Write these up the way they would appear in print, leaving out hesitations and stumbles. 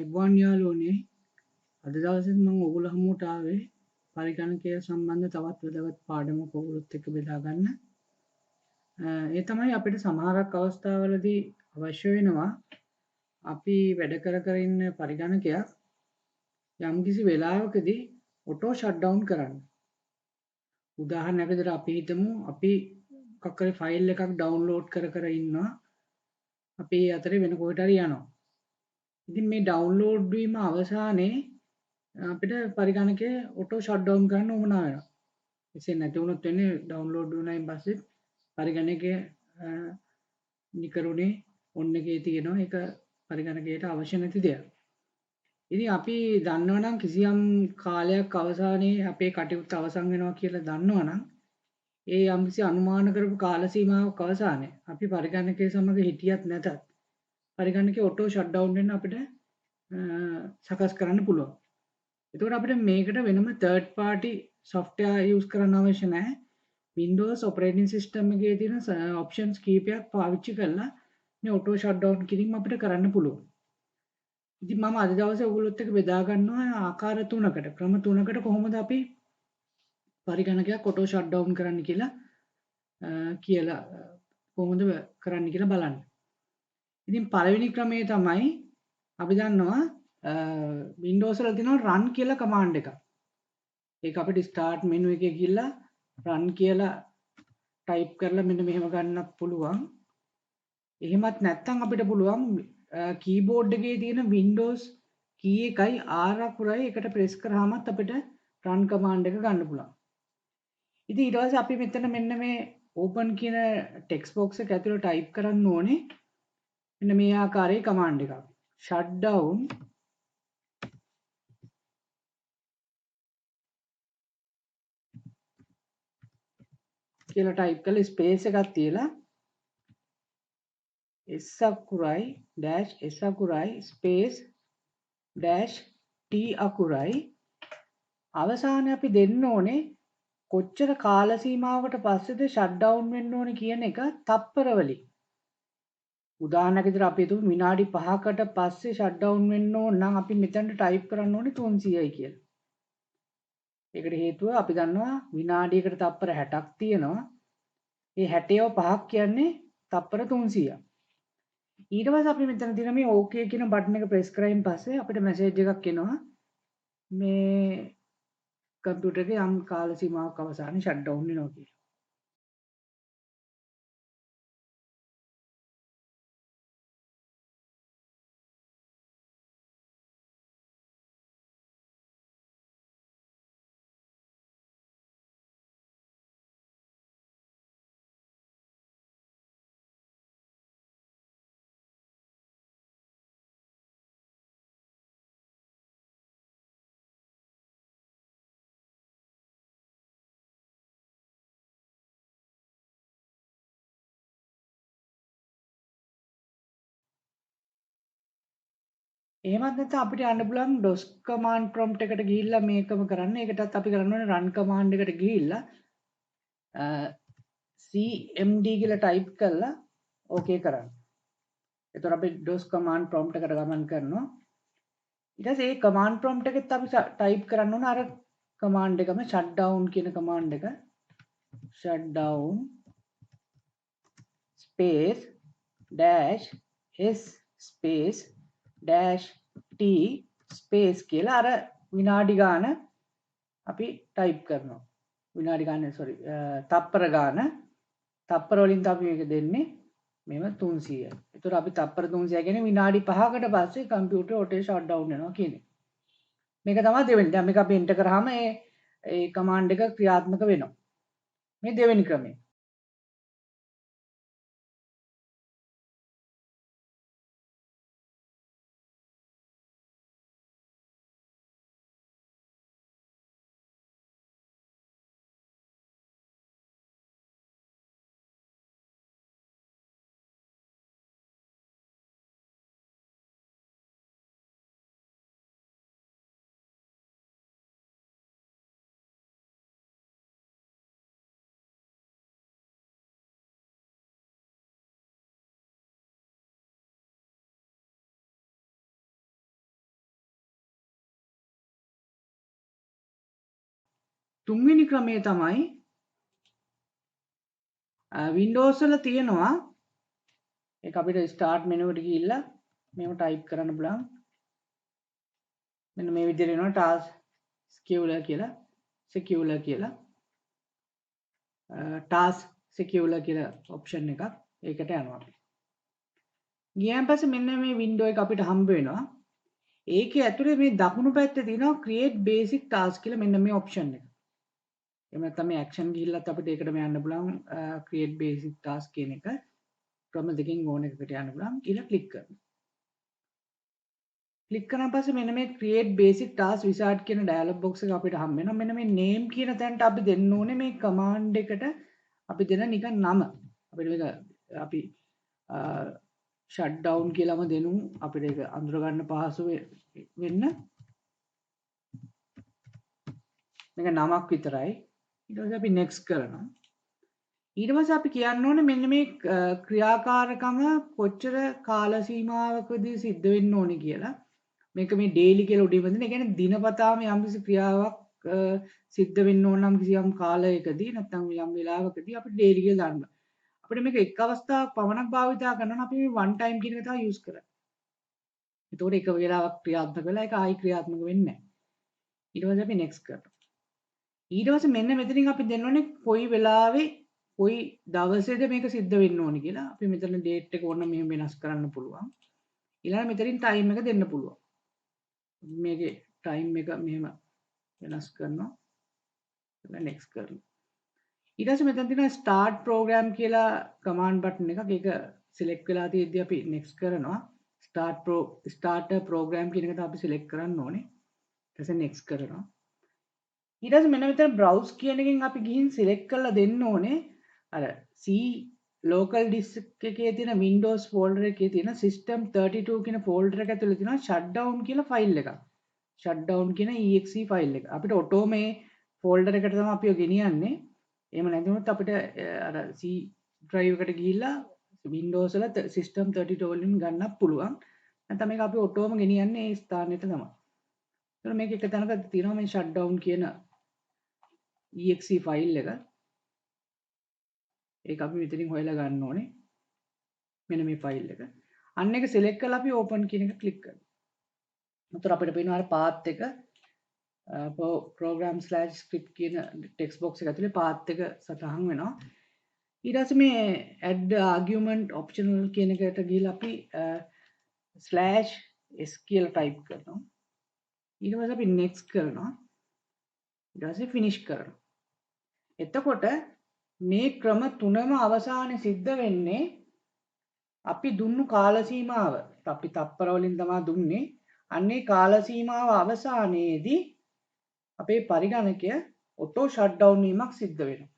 අයිබෝන් යාළුවනේ අද දවසේ මම ඔයගොල්ලෝ හමුවට ආවේ පරිගණකය සම්බන්ධ තවත් වැදගත් පාඩමක් ඔයගොල්ලොත් එක්ක බෙදා ගන්න. ඒ තමයි අපිට සමහරක් අවස්ථාවලදී අවශ්‍ය වෙනවා අපි වැඩ කර ඉන්න පරිගණකයක් යම්කිසි වෙලාවකදී ඔටෝ ෂට්ඩවුන් කරන්න. උදාහරණයක් විදිහට අපි හිතමු අපි මොකක් හරි ෆයිල් එකක් ඩවුන්ලෝඩ් කර ඉන්නවා. අපි අතරේ වෙන කොහෙට හරි යනවා. ඉතින් මේ ඩවුන්ලෝඩ් වීම අවසානයේ අපිට පරිගණකය ඔටෝ ෂට්ඩවුන් කරන්න උවමනා වෙනවා. එසේ නැති වුණොත් වෙන්නේ ඩවුන්ලෝඩ් වුණායින් පස්සේ පරිගණකය නිකරුණේ ඔන්න එකේ තියෙනවා. ඒක පරිගණකයට අවශ්‍ය නැති දෙයක්. ඉතින් අපි දන්නවනම් කිසියම් කාලයක් අවසානයේ අපේ කටයුත්ත අවසන් වෙනවා කියලා දන්නවනම් ඒ යම්කිසි අනුමාන කරපු කාල සීමාවක් අවසානයේ අපි පරිගණකය සමග හිටියත් නැතත් පරිගණකය ඔටෝ ෂට්ඩවුන් වෙන්න අපිට සකස් කරන්න පුළුවන්. එතකොට අපිට මේකට වෙනම third party software use කරන්න අවශ්‍ය නැහැ. Windows operating system එකේ තියෙන options කීපයක් පාවිච්චි කරලා මේ auto shutdown කිරීම අපිට කරන්න පුළුවන්. ඉතින් මම අද දවසේ ඔයගොල්ලොත් එක්ක බෙදා ගන්නවා ආකාර තුනකට, ක්‍රම තුනකට කොහොමද අපි පරිගණකයක් auto shutdown කරන්න කියලා කොහොමද කරන්න කියලා බලන්න. ඉතින් පළවෙනි ක්‍රමය තමයි අපි දන්නවා Windows වල තියෙනවා run කියලා command එකක්. ඒක අපිට start menu එකේ ගිහලා run කියලා type කරලා මෙන්න මෙහෙම ගන්නත් පුළුවන්. එහෙමත් නැත්නම් අපිට පුළුවන් keyboard එකේ තියෙන Windows key එකයි R අකුරයි එකට press කරාමත් අපිට run command එක ගන්න පුළුවන්. ඉතින් ඊට පස්සේ අපි මෙතන මෙන්න මේ open කියන text box එක ඇතුළේ type කරන්න ඕනේ මෙන්න මේ ආකාරයේ command එකක්. shutdown කියලා type කරලා space එකක් තියලා s අකුරයි dash s අකුරයි space dash t අකුරයි අවසානයේ අපි දෙන්න ඕනේ කොච්චර කාල සීමාවකට පස්සේද shutdown වෙන්න ඕනේ කියන එක තප්පර වලින්. උදාහරණයක් විදිහට අපි හිතමු විනාඩි 5කට පස්සේ shutdown වෙන්න ඕන නම් අපි මෙතනට type කරන්න ඕනේ 300යි කියලා. ඒකට හේතුව අපි දන්නවා විනාඩියකට තප්පර 60ක් තියෙනවා. ඒ 60ව 5ක් කියන්නේ තප්පර 300ක්. ඊට පස්සේ අපි මෙතන තියෙන මේ OK කියන බටන් එක ප්‍රෙස් කරායින් පස්සේ අපිට මැසේජ් එකක් එනවා මේ කම්පියුටර් එකේ යම් කාල සීමාවක් අවසානයේ ෂට්ඩවුන් වෙනවා කියලා. එහෙමත් නැත්නම් අපිට යන්න පුළුවන් DOS command prompt එකට ගිහිල්ලා මේකම කරන්න. ඒකටත් අපි කරන්න ඕනේ run command එකට ගිහිල්ලා cmd කියලා type කරලා OK කරන්න. එතකොට අපි DOS command prompt එකට ගමන් කරනවා. ඊට පස්සේ මේ command prompt එකෙත් අපි type කරන්න ඕන අර command එකම shutdown කියන command එක. shutdown space dash s space dash t space කියලා අර විනාඩි ගාන අපි type කරනවා. විනාඩි ගාන තප්පර ගාන තප්පර වලින් අපි මේක දෙන්නේ මෙව 300යි. ඒතර අපි තප්පර 300 කියන්නේ විනාඩි 5කට පස්සේ කම්පියුටර් ඔටෝ ෂට්ඩවුන් වෙනවා කියන්නේ. මේක තමයි දෙවෙනි. දැන් මේක අපි එන්ටර් කරාම ඒ කමාන්ඩ් එක ක්‍රියාත්මක වෙනවා. මේ දෙවෙනි ක්‍රමය. තුන්වෙනි ක්‍රමය තමයි Windows වල තියෙනවා ඒක අපිට start menu එකට ගිහිල්ලා මේව type කරන්න බලන්න. මෙන්න මේ විදිහට එනවා task scheduler කියලා scheduler කියලා task scheduler කියලා option එකක් ඒකට යනවා. ගියන් පස්සේ මෙන්න මේ window එක අපිට හම්බ වෙනවා. ඒකේ ඇතුලේ මේ දකුණු පැත්තේ තියෙනවා create basic task කියලා මෙන්න මේ option එක. එහෙම නැත්නම් මේ action ගිහිල්ලත් අපිට ඒකටම යන්න පුළුවන් create basic task කියන එක ක්‍රම දෙකකින් ඕන එකකට යන්න පුළුවන්. ඊළඟ click කරනවා. ක්ලික් කරන පස්සේ මෙන්න මේ create basic task wizard කියන dialog box එක අපිට හම්බ වෙනවා. මෙන්න මේ name කියන තැනට අපි දෙන්න ඕනේ මේ command එකට අපි දෙන නිකන් නම. අපිට මේක අපි shutdown කියලාම දෙනු අපිට ඒක අඳුර ගන්න පහසු වෙන්න. මේක නමක් විතරයි. ඊට පස්සේ අපි next කරනවා. ඊට පස්සේ අපි කියන්න ඕනේ මෙන්න මේ ක්‍රියාකාරකම කොච්චර කාල සීමාවකදී සිද්ධ වෙන්න ඕනේ කියලා. මේක මේ ඩේලි කියලා උඩින් බඳින. ඒ කියන්නේ දිනපතාම යම්කිසි ක්‍රියාවක් සිද්ධ වෙන්න ඕන නම් කිසියම් කාලයකදී නැත්නම් යම් වෙලාවකදී අපිට ඩේලි කියලා දාන්න. අපිට මේක එක් අවස්ථාවක් පමණක් භාවිතා කරනවා නම් අපි මේ one time කියන එක තමයි use කරන්නේ. ඒතකොට එක වෙලාවක් ක්‍රියාත්මක වෙලා ඒක ආයි ක්‍රියාත්මක වෙන්නේ නැහැ. ඊට පස්සේ අපි next කරනවා. ඊට පස්සේ මෙන්න මෙතනින් අපි දෙන්න ඕනේ කොයි වෙලාවේ කොයි දවසේද මේක සිද්ධ වෙන්න ඕනේ කියලා. අපි මෙතන date එක ඕන මෙහෙම වෙනස් කරන්න පුළුවන්. ඊළඟ මෙතනින් time එක දෙන්න පුළුවන්. මේකේ time එක මෙහෙම වෙනස් කරනවා. next කරනවා. ඊට පස්සේ මෙතන තියෙනවා start program කියලා command button එකක්. ඒක select වෙලා තියෙද්දි අපි next කරනවා. start a program කියන එක තමයි අපි select කරන්න ඕනේ. ඊට පස්සේ next කරනවා. ඊට පස්සේ මෙන්න මෙතන browse කියන එකෙන් අපි ගිහින් select කරලා දෙන්න ඕනේ අර C local disk එකේ තියෙන Windows folder එකේ තියෙන system 32 කියන folder එක ඇතුලේ තියෙනවා shutdown කියලා file එකක්. shutdown කියන exe file එක. අපිට auto මේ folder එකට තමයි අපි ගෙනියන්නේ. එහෙම නැතිනොත් අපිට අර C drive එකට ගිහිල්ලා Windows වල system 32 වලින් ගන්නත් පුළුවන්. නැත්නම් මේක අපි auto ම ගෙනියන්නේ ඒ ස්ථානෙට තමයි. ඒතර මේක එක තැනක තියෙනවා මේ shutdown කියන exe file එක. ඒක අපි මෙතනින් හොයලා ගන්න ඕනේ. මෙන්න මේ file එක. අන්න එක select කරලා අපි open කියන එක click කරනවා. උතර අපිට පේනවා අර path එක program/script කියන text box එක ඇතුලේ path එක සටහන් වෙනවා. ඊට පස්සේ මේ add argument optional කියන එකට ගිහලා අපි /s කියලා type කරනවා. ඊට පස්සේ අපි next කරනවා. ඊට පස්සේ finish කරනවා. එතකොට මේ ක්‍රම තුනම අවසානයේ සිද්ධ වෙන්නේ අපි දුන්නු කාල සීමාව. අපි තප්පර වලින් තමයි දුන්නේ. අන්නේ කාල සීමාව අවසානයේදී අපේ පරිගණකය ඔටෝ ෂට්ඩවුන් වීමක් සිද්ධ වෙනවා.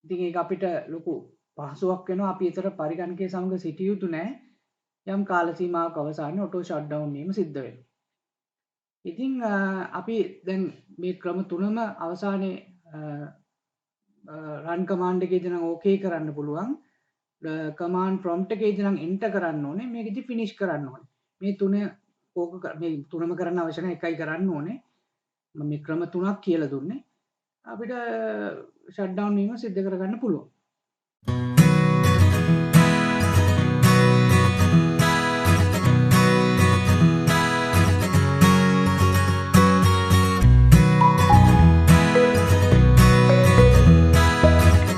ඉතින් ඒක අපිට ලොකු පහසුවක් වෙනවා. අපි ඒතර පරිගණකයේ සමග සිටිය යුතු නැහැ. යම් කාල සීමාවක අවසානයේ ඔටෝ ෂට්ඩවුන් වීම සිද්ධ වෙනවා. ඉතින් අපි දැන් මේ ක්‍රම තුනම අවසානයේ run command එකේදී නම් okay කරන්න පුළුවන්. command prompt එකේදී නම් enter කරන්න ඕනේ. මේකෙදි finish කරන්න ඕනේ. මේ තුන මේ තුනම කරන්න අවශ්‍ය නැහැ. එකයි කරන්න ඕනේ. මම මේ ක්‍රම තුනක් කියලා දුන්නේ. අපිට shutdown වීම සිද්ධ කරගන්න පුළුවන්.